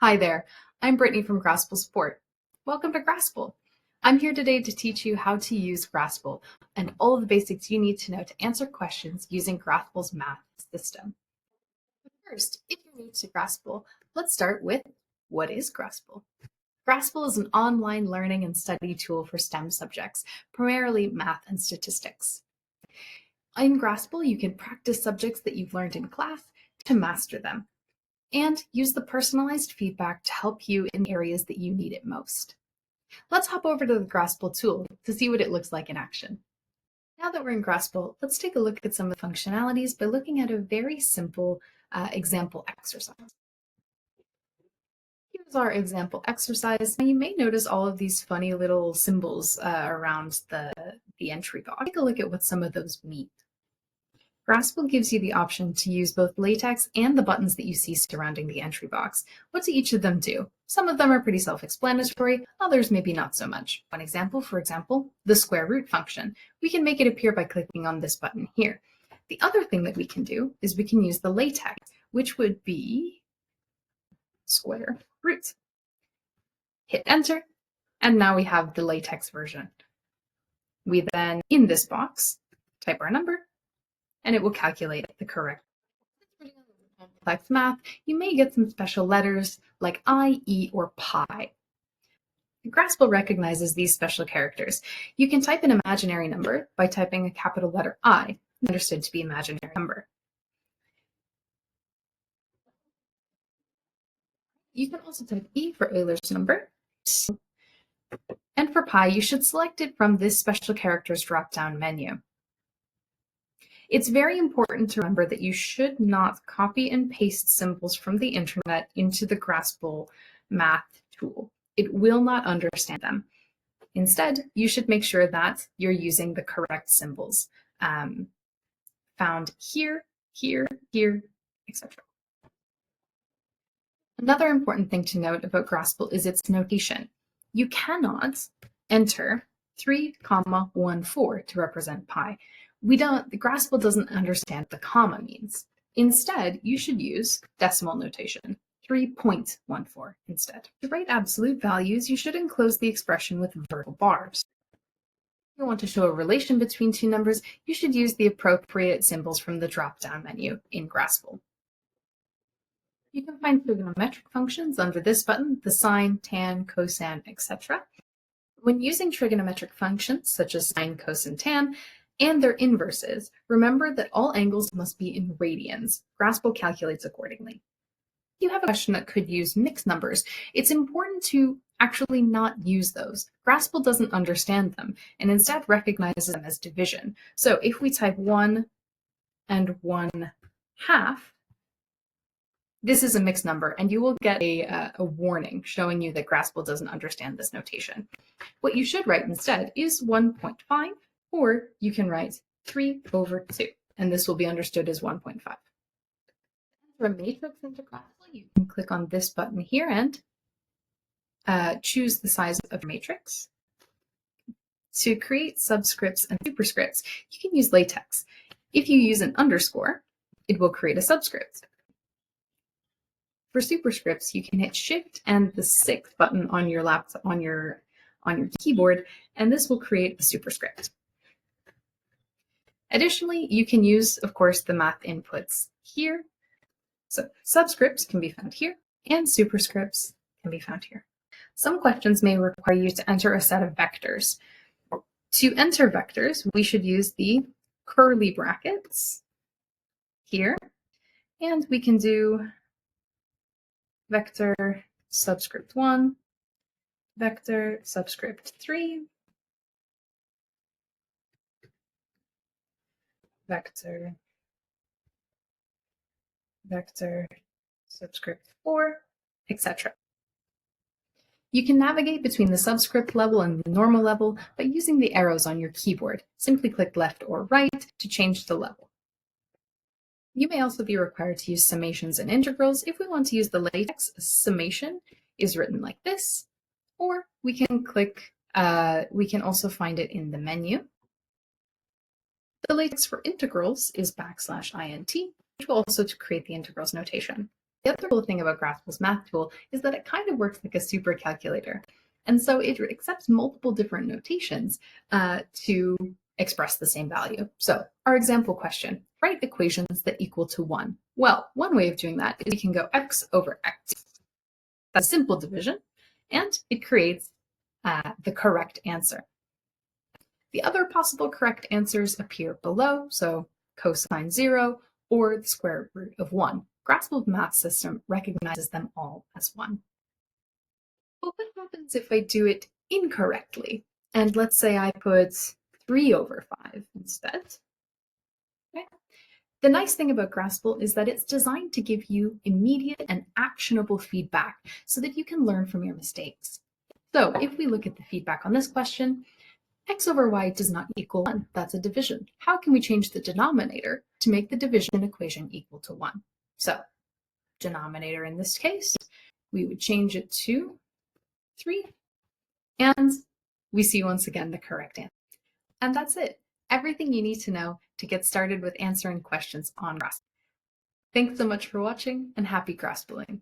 Hi there, I'm Brittany from Grasple Support. Welcome to Grasple. I'm here today to teach you how to use Grasple and all of the basics you need to know to answer questions using Grasple's math system. But first, if you're new to Grasple, let's start with what is Grasple? Grasple is an online learning and study tool for STEM subjects, primarily math and statistics. In Grasple, you can practice subjects that you've learned in class to master them, and use the personalized feedback to help you in areas that you need it most. Let's hop over to the Grasple tool to see what it looks like in action. Now that we're in Grasple, let's take a look at some of the functionalities by looking at a very simple example exercise. Here's our example exercise. Now you may notice all of these funny little symbols around the entry box. Take a look at what some of those mean. Grasple gives you the option to use both LaTeX and the buttons that you see surrounding the entry box. What do each of them do? Some of them are pretty self-explanatory, others maybe not so much. One example, for example, the square root function. We can make it appear by clicking on this button here. The other thing that we can do is we can use the LaTeX, which would be square root. Hit enter, and now we have the LaTeX version. We then, in this box, type our number, and it will calculate the correct. Complex math, you may get some special letters like I, E, or pi. Grasple recognizes these special characters. You can type an imaginary number by typing a capital letter I, understood to be imaginary number. You can also type E for Euler's number. And for pi, you should select it from this special characters drop-down menu. It's very important to remember that you should not copy and paste symbols from the internet into the Grasple math tool. It will not understand them. Instead, you should make sure that you're using the correct symbols found here, here, here, etc. Another important thing to note about Grasple is its notation. You cannot enter 3,14 to represent pi. Grasple doesn't understand what the comma means. Instead, you should use decimal notation, 3.14 instead. To write absolute values, you should enclose the expression with vertical bars. If you want to show a relation between two numbers, you should use the appropriate symbols from the drop-down menu in Grasple. You can find trigonometric functions under this button, the sine, tan, cosine, etc. When using trigonometric functions, such as sine, cosine, tan, and their inverses, remember that all angles must be in radians. Grasple calculates accordingly. If you have a question that could use mixed numbers, it's important to actually not use those. Grasple doesn't understand them and instead recognizes them as division. So if we type 1 and 1/2, this is a mixed number, and you will get a warning showing you that Grasple doesn't understand this notation. What you should write instead is 1.5, or you can write 3/2, and this will be understood as 1.5. For a matrix into Grasple, you can click on this button here and choose the size of your matrix. To create subscripts and superscripts, you can use LaTeX. If you use an underscore, it will create a subscript. For superscripts, you can hit Shift and the 6th button on your laptop, on your keyboard, and this will create a superscript. Additionally, you can use, of course, the math inputs here. So subscripts can be found here, and superscripts can be found here. Some questions may require you to enter a set of vectors. To enter vectors, we should use the curly brackets here, and we can do vector subscript 1, vector subscript 3, vector subscript 4, etc. You can navigate between the subscript level and the normal level by using the arrows on your keyboard. Simply click left or right to change the level. You may also be required to use summations and integrals. If we want to use the LaTeX, summation is written like this, or we can also find it in the menu. The LaTeX for integrals is \int, which will also create the integrals notation. The other cool thing about Grasple's math tool is that it kind of works like a supercalculator. And so it accepts multiple different notations to express the same value. So our example question, write equations that equal to 1. Well, one way of doing that is you can go x over x. That's simple division, and it creates the correct answer. The other possible correct answers appear below, so cosine 0 or the square root of 1. Grasple's math system recognizes them all as 1. But what happens if I do it incorrectly? And let's say I put 3 over 5 instead. Okay. The nice thing about Grasple is that it's designed to give you immediate and actionable feedback so that you can learn from your mistakes. So if we look at the feedback on this question, x over y does not equal 1. That's a division. How can we change the denominator to make the division equation equal to 1? So denominator in this case, we would change it to 3. And we see once again the correct answer. And that's it. Everything you need to know to get started with answering questions on Grasple. Thanks so much for watching and happy Graspling.